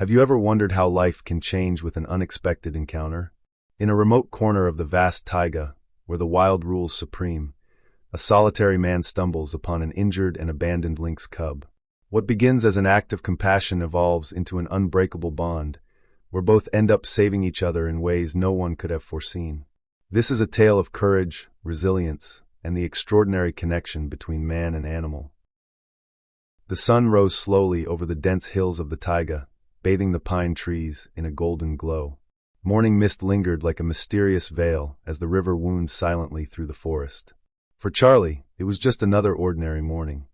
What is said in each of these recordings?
Have you ever wondered how life can change with an unexpected encounter? In a remote corner of the vast taiga, where the wild rules supreme, a solitary man stumbles upon an injured and abandoned lynx cub. What begins as an act of compassion evolves into an unbreakable bond, where both end up saving each other in ways no one could have foreseen. This is a tale of courage, resilience, and the extraordinary connection between man and animal. The sun rose slowly over the dense hills of the taiga, bathing the pine trees in a golden glow. Morning mist lingered like a mysterious veil as the river wound silently through the forest. For Charlie, it was just another ordinary morning.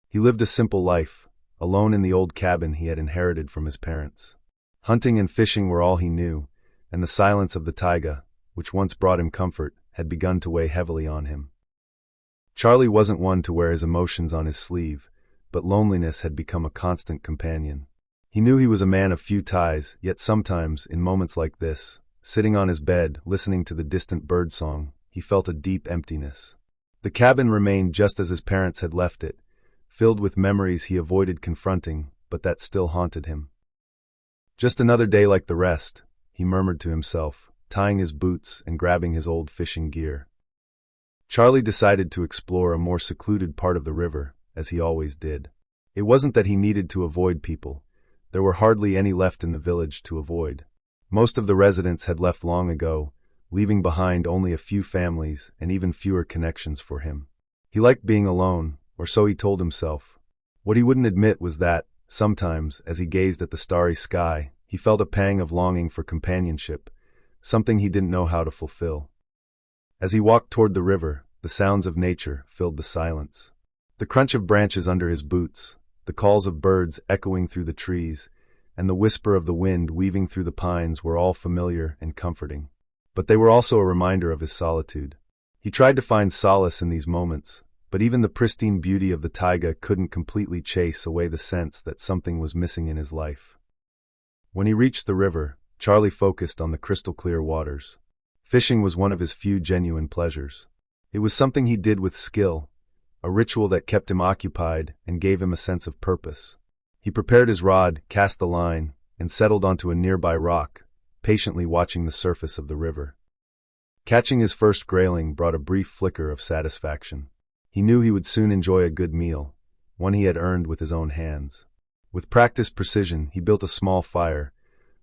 He lived a simple life, alone in the old cabin he had inherited from his parents. Hunting and fishing were all he knew, and the silence of the taiga, which once brought him comfort, had begun to weigh heavily on him. Charlie wasn't one to wear his emotions on his sleeve, but loneliness had become a constant companion. He knew he was a man of few ties, yet sometimes, in moments like this, sitting on his bed, listening to the distant birdsong, he felt a deep emptiness. The cabin remained just as his parents had left it, filled with memories he avoided confronting, but that still haunted him. Just another day like the rest, he murmured to himself, tying his boots and grabbing his old fishing gear. Charlie decided to explore a more secluded part of the river, as he always did. It wasn't that he needed to avoid people. There were hardly any left in the village to avoid. Most of the residents had left long ago, leaving behind only a few families and even fewer connections for him. He liked being alone, or so he told himself. What he wouldn't admit was that, sometimes, as he gazed at the starry sky, he felt a pang of longing for companionship, something he didn't know how to fulfill. As he walked toward the river, the sounds of nature filled the silence. The crunch of branches under his boots, the calls of birds echoing through the trees, and the whisper of the wind weaving through the pines were all familiar and comforting. But they were also a reminder of his solitude. He tried to find solace in these moments, but even the pristine beauty of the taiga couldn't completely chase away the sense that something was missing in his life. When he reached the river, Charlie focused on the crystal-clear waters. Fishing was one of his few genuine pleasures. It was something he did with skill, a ritual that kept him occupied and gave him a sense of purpose. He prepared his rod, cast the line, and settled onto a nearby rock, patiently watching the surface of the river. Catching his first grayling brought a brief flicker of satisfaction. He knew he would soon enjoy a good meal, one he had earned with his own hands. With practiced precision, he built a small fire,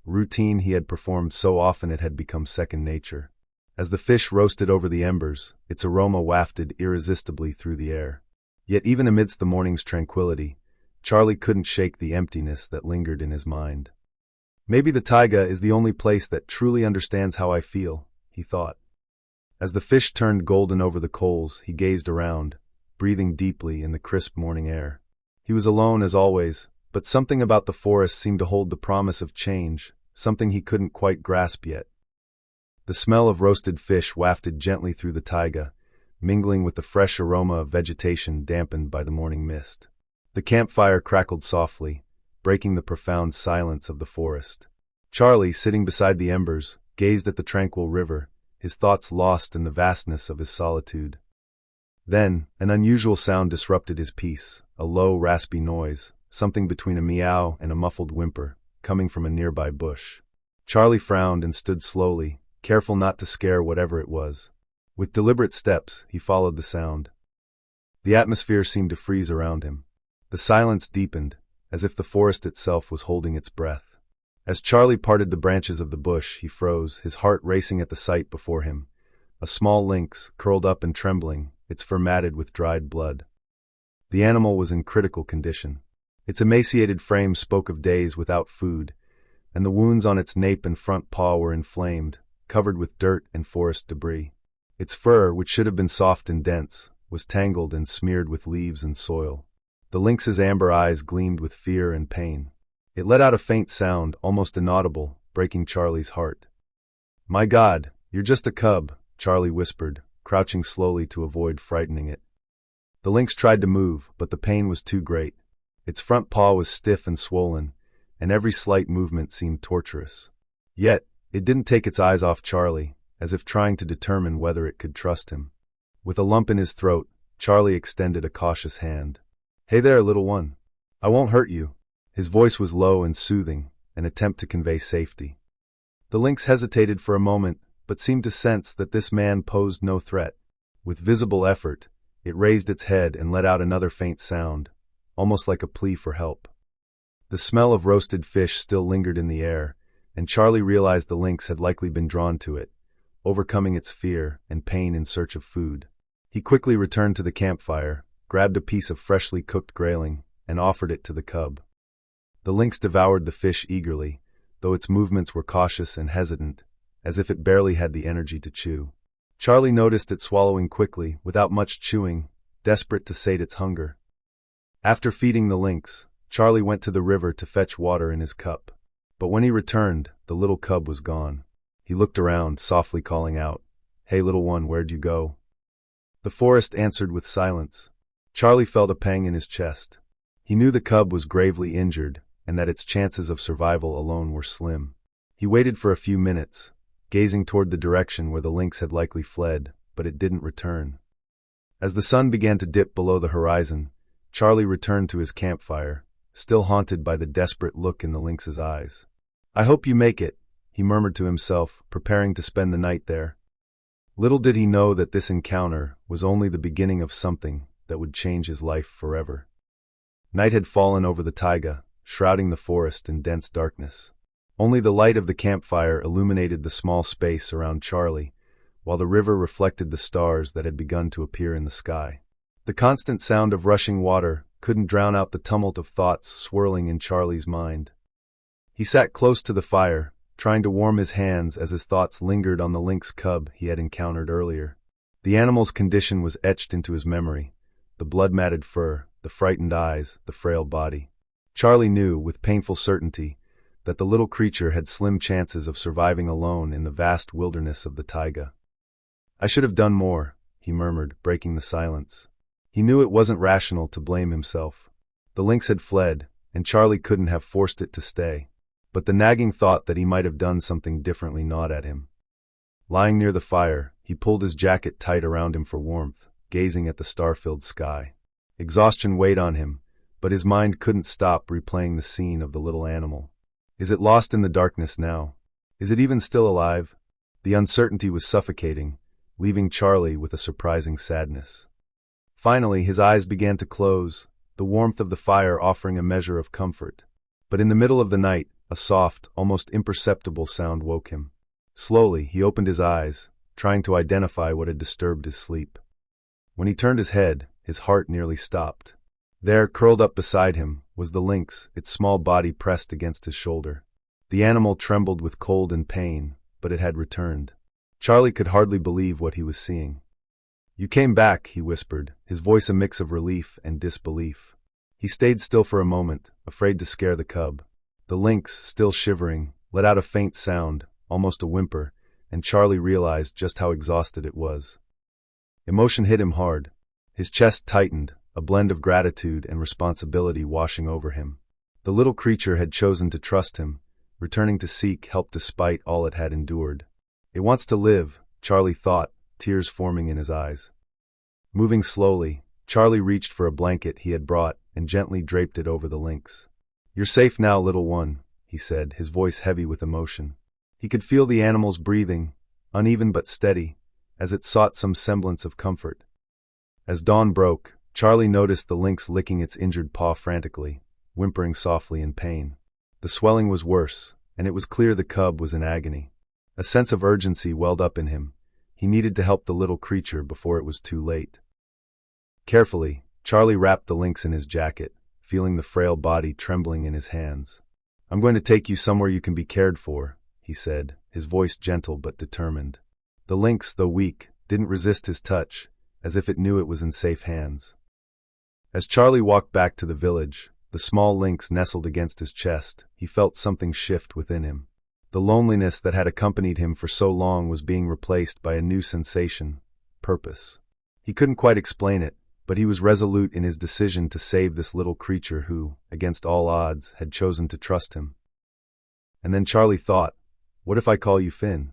a routine he had performed so often it had become second nature. As the fish roasted over the embers, its aroma wafted irresistibly through the air. Yet even amidst the morning's tranquility, Charlie couldn't shake the emptiness that lingered in his mind. Maybe the taiga is the only place that truly understands how I feel, he thought. As the fish turned golden over the coals, he gazed around, breathing deeply in the crisp morning air. He was alone as always, but something about the forest seemed to hold the promise of change, something he couldn't quite grasp yet. The smell of roasted fish wafted gently through the taiga, mingling with the fresh aroma of vegetation dampened by the morning mist. The campfire crackled softly, breaking the profound silence of the forest. Charlie, sitting beside the embers, gazed at the tranquil river, his thoughts lost in the vastness of his solitude. Then, an unusual sound disrupted his peace, a low, raspy noise, something between a meow and a muffled whimper, coming from a nearby bush. Charlie frowned and stood slowly, careful not to scare whatever it was. With deliberate steps, he followed the sound. The atmosphere seemed to freeze around him. The silence deepened, as if the forest itself was holding its breath. As Charlie parted the branches of the bush, he froze, his heart racing at the sight before him. A small lynx, curled up and trembling, its fur matted with dried blood. The animal was in critical condition. Its emaciated frame spoke of days without food, and the wounds on its nape and front paw were inflamed, covered with dirt and forest debris. Its fur, which should have been soft and dense, was tangled and smeared with leaves and soil. The lynx's amber eyes gleamed with fear and pain. It let out a faint sound, almost inaudible, breaking Charlie's heart. "My God, you're just a cub," Charlie whispered, crouching slowly to avoid frightening it. The lynx tried to move, but the pain was too great. Its front paw was stiff and swollen, and every slight movement seemed torturous. Yet, it didn't take its eyes off Charlie, as if trying to determine whether it could trust him. With a lump in his throat, Charlie extended a cautious hand. "Hey there, little one. I won't hurt you." His voice was low and soothing, an attempt to convey safety. The lynx hesitated for a moment, but seemed to sense that this man posed no threat. With visible effort, it raised its head and let out another faint sound, almost like a plea for help. The smell of roasted fish still lingered in the air, and Charlie realized the lynx had likely been drawn to it, overcoming its fear and pain in search of food. He quickly returned to the campfire, grabbed a piece of freshly cooked grayling, and offered it to the cub. The lynx devoured the fish eagerly, though its movements were cautious and hesitant, as if it barely had the energy to chew. Charlie noticed it swallowing quickly, without much chewing, desperate to sate its hunger. After feeding the lynx, Charlie went to the river to fetch water in his cup. But when he returned, the little cub was gone. He looked around, softly calling out, "Hey, little one, where'd you go?" The forest answered with silence. Charlie felt a pang in his chest. He knew the cub was gravely injured, and that its chances of survival alone were slim. He waited for a few minutes, gazing toward the direction where the lynx had likely fled, but it didn't return. As the sun began to dip below the horizon, Charlie returned to his campfire, still haunted by the desperate look in the lynx's eyes. "I hope you make it," he murmured to himself, preparing to spend the night there. Little did he know that this encounter was only the beginning of something that would change his life forever. Night had fallen over the taiga, shrouding the forest in dense darkness. Only the light of the campfire illuminated the small space around Charlie, while the river reflected the stars that had begun to appear in the sky. The constant sound of rushing water couldn't drown out the tumult of thoughts swirling in Charlie's mind. He sat close to the fire, trying to warm his hands as his thoughts lingered on the lynx cub he had encountered earlier. The animal's condition was etched into his memory: the blood-matted fur, the frightened eyes, the frail body. Charlie knew, with painful certainty, that the little creature had slim chances of surviving alone in the vast wilderness of the taiga. "I should have done more," he murmured, breaking the silence. He knew it wasn't rational to blame himself. The lynx had fled, and Charlie couldn't have forced it to stay. But the nagging thought that he might have done something differently gnawed at him. Lying near the fire, he pulled his jacket tight around him for warmth, gazing at the star-filled sky. Exhaustion weighed on him, but his mind couldn't stop replaying the scene of the little animal. Is it lost in the darkness now? Is it even still alive? The uncertainty was suffocating, leaving Charlie with a surprising sadness. Finally, his eyes began to close, the warmth of the fire offering a measure of comfort. But in the middle of the night, a soft, almost imperceptible sound woke him. Slowly, he opened his eyes, trying to identify what had disturbed his sleep. When he turned his head, his heart nearly stopped. There, curled up beside him, was the lynx, its small body pressed against his shoulder. The animal trembled with cold and pain, but it had returned. Charlie could hardly believe what he was seeing. "You came back," he whispered, his voice a mix of relief and disbelief. He stayed still for a moment, afraid to scare the cub. The lynx, still shivering, let out a faint sound, almost a whimper, and Charlie realized just how exhausted it was. Emotion hit him hard. His chest tightened, a blend of gratitude and responsibility washing over him. The little creature had chosen to trust him, returning to seek help despite all it had endured. "It wants to live," Charlie thought, tears forming in his eyes. Moving slowly, Charlie reached for a blanket he had brought and gently draped it over the lynx. "You're safe now, little one," he said, his voice heavy with emotion. He could feel the animal's breathing, uneven but steady, as it sought some semblance of comfort. As dawn broke, Charlie noticed the lynx licking its injured paw frantically, whimpering softly in pain. The swelling was worse, and it was clear the cub was in agony. A sense of urgency welled up in him. He needed to help the little creature before it was too late. Carefully, Charlie wrapped the lynx in his jacket, feeling the frail body trembling in his hands. "I'm going to take you somewhere you can be cared for," he said, his voice gentle but determined. The lynx, though weak, didn't resist his touch, as if it knew it was in safe hands. As Charlie walked back to the village, the small lynx nestled against his chest. He felt something shift within him. The loneliness that had accompanied him for so long was being replaced by a new sensation: purpose. He couldn't quite explain it, but he was resolute in his decision to save this little creature who, against all odds, had chosen to trust him. And then Charlie thought, what if I call you Finn?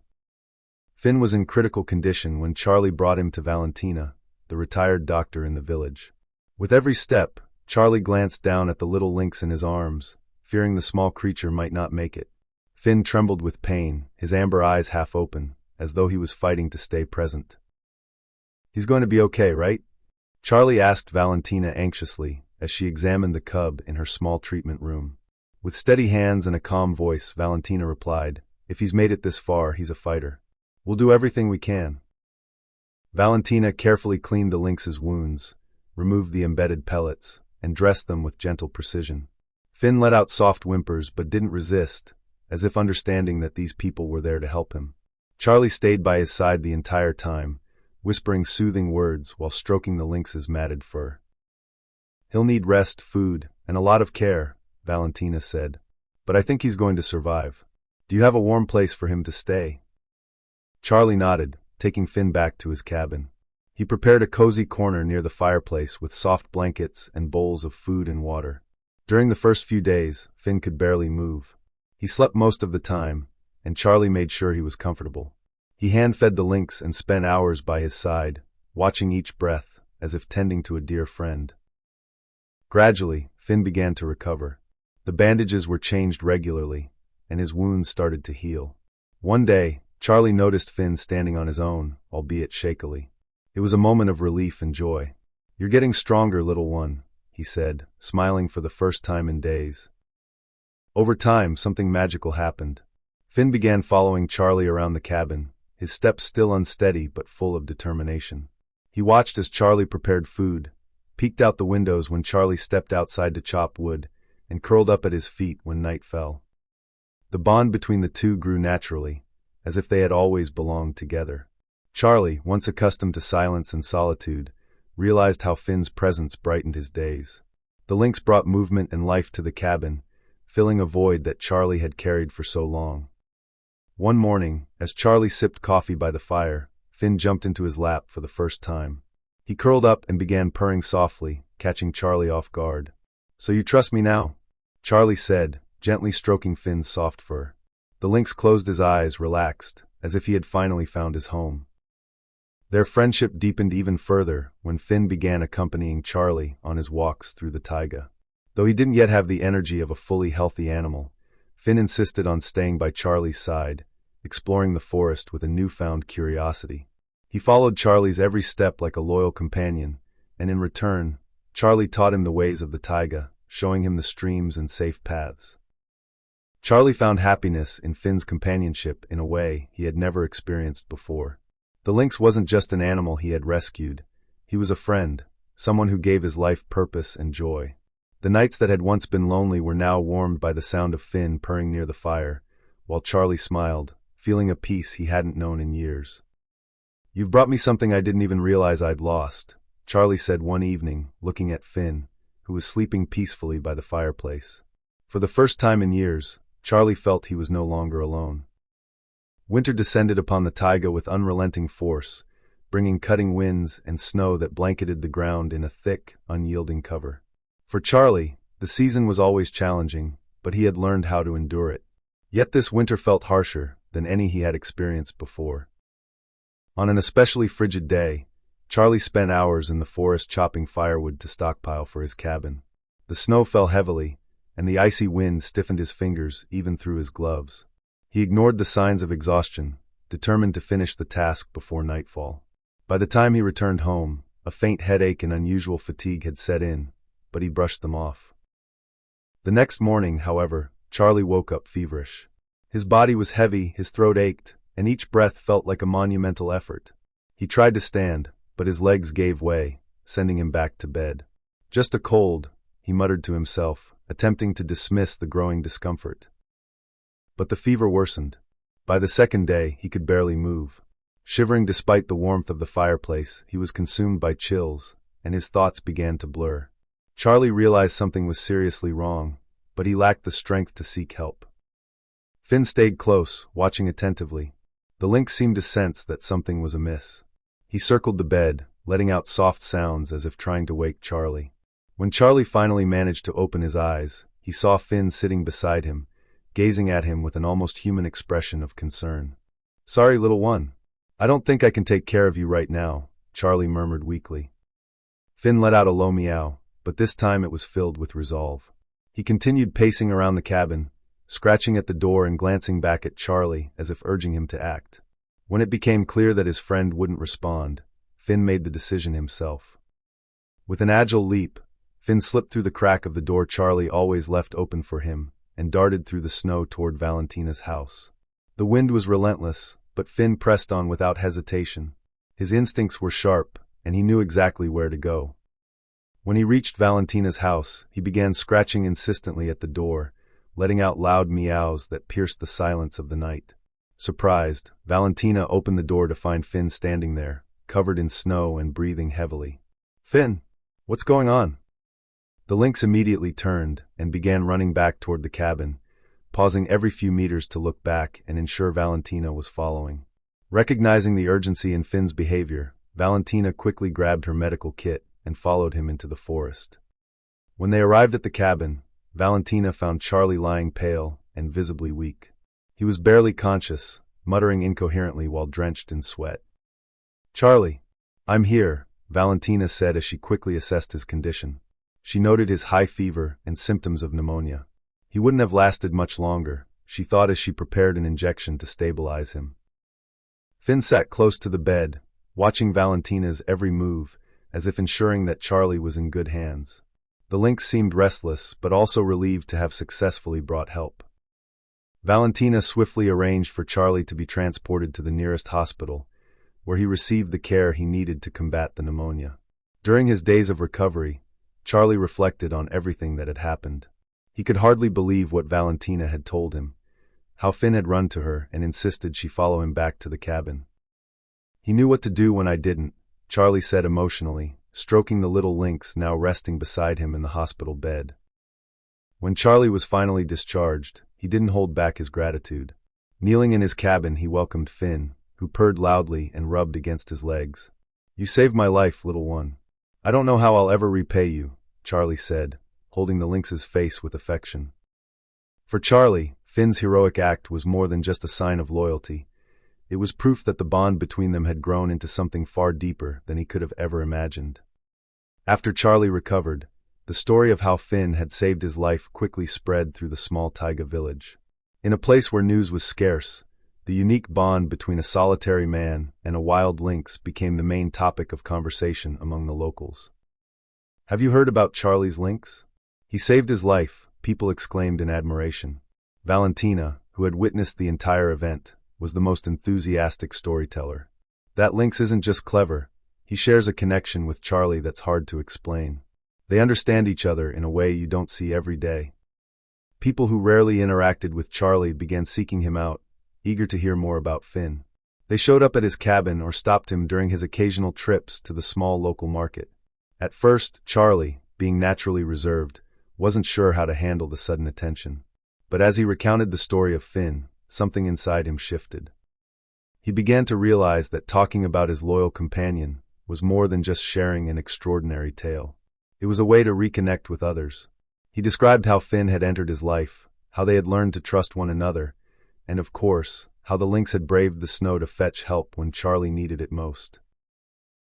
Finn was in critical condition when Charlie brought him to Valentina, the retired doctor in the village. With every step, Charlie glanced down at the little lynx in his arms, fearing the small creature might not make it. Finn trembled with pain, his amber eyes half open, as though he was fighting to stay present. "He's going to be okay, right?" Charlie asked Valentina anxiously as she examined the cub in her small treatment room. With steady hands and a calm voice, Valentina replied, "If he's made it this far, he's a fighter. We'll do everything we can." Valentina carefully cleaned the lynx's wounds, removed the embedded pellets, and dressed them with gentle precision. Finn let out soft whimpers but didn't resist, as if understanding that these people were there to help him. Charlie stayed by his side the entire time, whispering soothing words while stroking the lynx's matted fur. "He'll need rest, food, and a lot of care," Valentina said, "but I think he's going to survive. Do you have a warm place for him to stay?" Charlie nodded, taking Finn back to his cabin. He prepared a cozy corner near the fireplace with soft blankets and bowls of food and water. During the first few days, Finn could barely move. He slept most of the time, and Charlie made sure he was comfortable. He hand-fed the lynx and spent hours by his side, watching each breath as if tending to a dear friend. Gradually, Finn began to recover. The bandages were changed regularly, and his wounds started to heal. One day, Charlie noticed Finn standing on his own, albeit shakily. It was a moment of relief and joy. "You're getting stronger, little one," he said, smiling for the first time in days. Over time, something magical happened. Finn began following Charlie around the cabin, his steps still unsteady but full of determination. He watched as Charlie prepared food, peeked out the windows when Charlie stepped outside to chop wood, and curled up at his feet when night fell. The bond between the two grew naturally, as if they had always belonged together. Charlie, once accustomed to silence and solitude, realized how Finn's presence brightened his days. The lynx brought movement and life to the cabin, filling a void that Charlie had carried for so long. One morning, as Charlie sipped coffee by the fire, Finn jumped into his lap for the first time. He curled up and began purring softly, catching Charlie off guard. "So you trust me now?" Charlie said, gently stroking Finn's soft fur. The lynx closed his eyes, relaxed, as if he had finally found his home. Their friendship deepened even further when Finn began accompanying Charlie on his walks through the taiga. Though he didn't yet have the energy of a fully healthy animal, Finn insisted on staying by Charlie's side, exploring the forest with a newfound curiosity. He followed Charlie's every step like a loyal companion, and in return, Charlie taught him the ways of the taiga, showing him the streams and safe paths. Charlie found happiness in Finn's companionship in a way he had never experienced before. The lynx wasn't just an animal he had rescued. He was a friend, someone who gave his life purpose and joy. The nights that had once been lonely were now warmed by the sound of Finn purring near the fire, while Charlie smiled, feeling a peace he hadn't known in years. "You've brought me something I didn't even realize I'd lost," Charlie said one evening, looking at Finn, who was sleeping peacefully by the fireplace. For the first time in years, Charlie felt he was no longer alone. Winter descended upon the taiga with unrelenting force, bringing cutting winds and snow that blanketed the ground in a thick, unyielding cover. For Charlie, the season was always challenging, but he had learned how to endure it. Yet this winter felt harsher than any he had experienced before. On an especially frigid day, Charlie spent hours in the forest chopping firewood to stockpile for his cabin. The snow fell heavily, and the icy wind stiffened his fingers even through his gloves. He ignored the signs of exhaustion, determined to finish the task before nightfall. By the time he returned home, a faint headache and unusual fatigue had set in, but he brushed them off. The next morning, however, Charlie woke up feverish. His body was heavy, his throat ached, and each breath felt like a monumental effort. He tried to stand, but his legs gave way, sending him back to bed. "Just a cold," he muttered to himself, attempting to dismiss the growing discomfort. But the fever worsened. By the second day, he could barely move. Shivering despite the warmth of the fireplace, he was consumed by chills, and his thoughts began to blur. Charlie realized something was seriously wrong, but he lacked the strength to seek help. Finn stayed close, watching attentively. The lynx seemed to sense that something was amiss. He circled the bed, letting out soft sounds as if trying to wake Charlie. When Charlie finally managed to open his eyes, he saw Finn sitting beside him, gazing at him with an almost human expression of concern. "Sorry, little one. I don't think I can take care of you right now," Charlie murmured weakly. Finn let out a low meow, but this time it was filled with resolve. He continued pacing around the cabin, scratching at the door and glancing back at Charlie as if urging him to act. When it became clear that his friend wouldn't respond, Finn made the decision himself. With an agile leap, Finn slipped through the crack of the door Charlie always left open for him and darted through the snow toward Valentina's house. The wind was relentless, but Finn pressed on without hesitation. His instincts were sharp, and he knew exactly where to go. When he reached Valentina's house, he began scratching insistently at the door, letting out loud meows that pierced the silence of the night. Surprised, Valentina opened the door to find Finn standing there, covered in snow and breathing heavily. "Finn, what's going on?" The lynx immediately turned and began running back toward the cabin, pausing every few meters to look back and ensure Valentina was following. Recognizing the urgency in Finn's behavior, Valentina quickly grabbed her medical kit and followed him into the forest. When they arrived at the cabin, Valentina found Charlie lying pale and visibly weak. He was barely conscious, muttering incoherently while drenched in sweat. "Charlie, I'm here," Valentina said as she quickly assessed his condition. She noted his high fever and symptoms of pneumonia. He wouldn't have lasted much longer, she thought as she prepared an injection to stabilize him. Finn sat close to the bed, watching Valentina's every move, as if ensuring that Charlie was in good hands. The lynx seemed restless, but also relieved to have successfully brought help. Valentina swiftly arranged for Charlie to be transported to the nearest hospital, where he received the care he needed to combat the pneumonia. During his days of recovery, Charlie reflected on everything that had happened. He could hardly believe what Valentina had told him, how Finn had run to her and insisted she follow him back to the cabin. "He knew what to do when I didn't," Charlie said emotionally, stroking the little lynx now resting beside him in the hospital bed. When Charlie was finally discharged, he didn't hold back his gratitude. Kneeling in his cabin, he welcomed Finn, who purred loudly and rubbed against his legs. "You saved my life, little one. I don't know how I'll ever repay you," Charlie said, holding the lynx's face with affection. For Charlie, Finn's heroic act was more than just a sign of loyalty. It was proof that the bond between them had grown into something far deeper than he could have ever imagined. After Charlie recovered, the story of how Finn had saved his life quickly spread through the small taiga village. In a place where news was scarce, the unique bond between a solitary man and a wild lynx became the main topic of conversation among the locals. "Have you heard about Charlie's lynx? He saved his life," people exclaimed in admiration. Valentina, who had witnessed the entire event, was the most enthusiastic storyteller. "That lynx isn't just clever, he shares a connection with Charlie that's hard to explain. They understand each other in a way you don't see every day." People who rarely interacted with Charlie began seeking him out, eager to hear more about Finn. They showed up at his cabin or stopped him during his occasional trips to the small local market. At first, Charlie, being naturally reserved, wasn't sure how to handle the sudden attention. But as he recounted the story of Finn, something inside him shifted. He began to realize that talking about his loyal companion was more than just sharing an extraordinary tale. It was a way to reconnect with others. He described how Finn had entered his life, how they had learned to trust one another, and of course, how the lynx had braved the snow to fetch help when Charlie needed it most.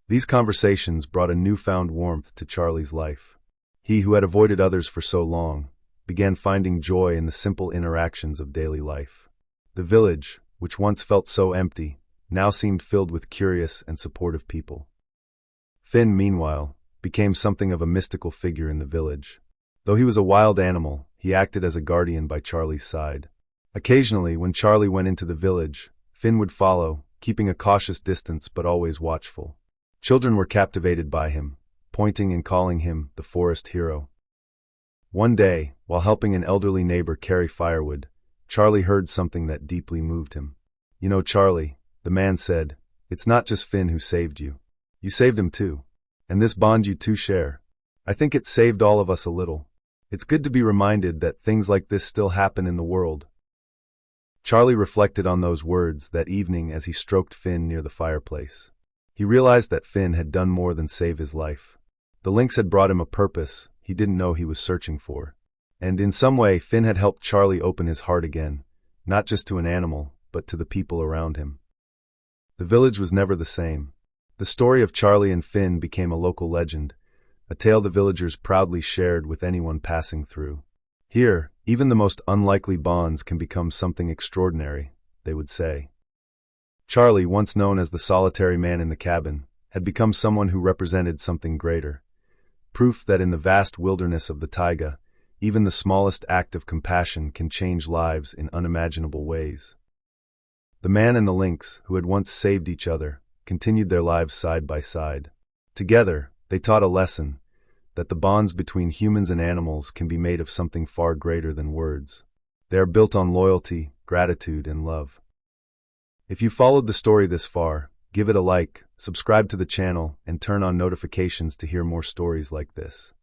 These conversations brought a newfound warmth to Charlie's life. He, who had avoided others for so long, began finding joy in the simple interactions of daily life. The village, which once felt so empty, now seemed filled with curious and supportive people. Finn, meanwhile, became something of a mystical figure in the village. Though he was a wild animal, he acted as a guardian by Charlie's side. Occasionally, when Charlie went into the village, Finn would follow, keeping a cautious distance but always watchful. Children were captivated by him, pointing and calling him the forest hero. One day, while helping an elderly neighbor carry firewood, Charlie heard something that deeply moved him. "You know, Charlie," the man said, "it's not just Finn who saved you. You saved him too. And this bond you two share. I think it saved all of us a little. It's good to be reminded that things like this still happen in the world." Charlie reflected on those words that evening as he stroked Finn near the fireplace. He realized that Finn had done more than save his life. The lynx had brought him a purpose he didn't know he was searching for. And in some way, Finn had helped Charlie open his heart again, not just to an animal, but to the people around him. The village was never the same. The story of Charlie and Finn became a local legend, a tale the villagers proudly shared with anyone passing through. Here, even the most unlikely bonds can become something extraordinary, they would say. Charlie, once known as the solitary man in the cabin, had become someone who represented something greater. Proof that in the vast wilderness of the taiga, even the smallest act of compassion can change lives in unimaginable ways. The man and the lynx, who had once saved each other, continued their lives side by side. Together, they taught a lesson, that the bonds between humans and animals can be made of something far greater than words. They are built on loyalty, gratitude, and love. If you followed the story this far, give it a like, subscribe to the channel, and turn on notifications to hear more stories like this.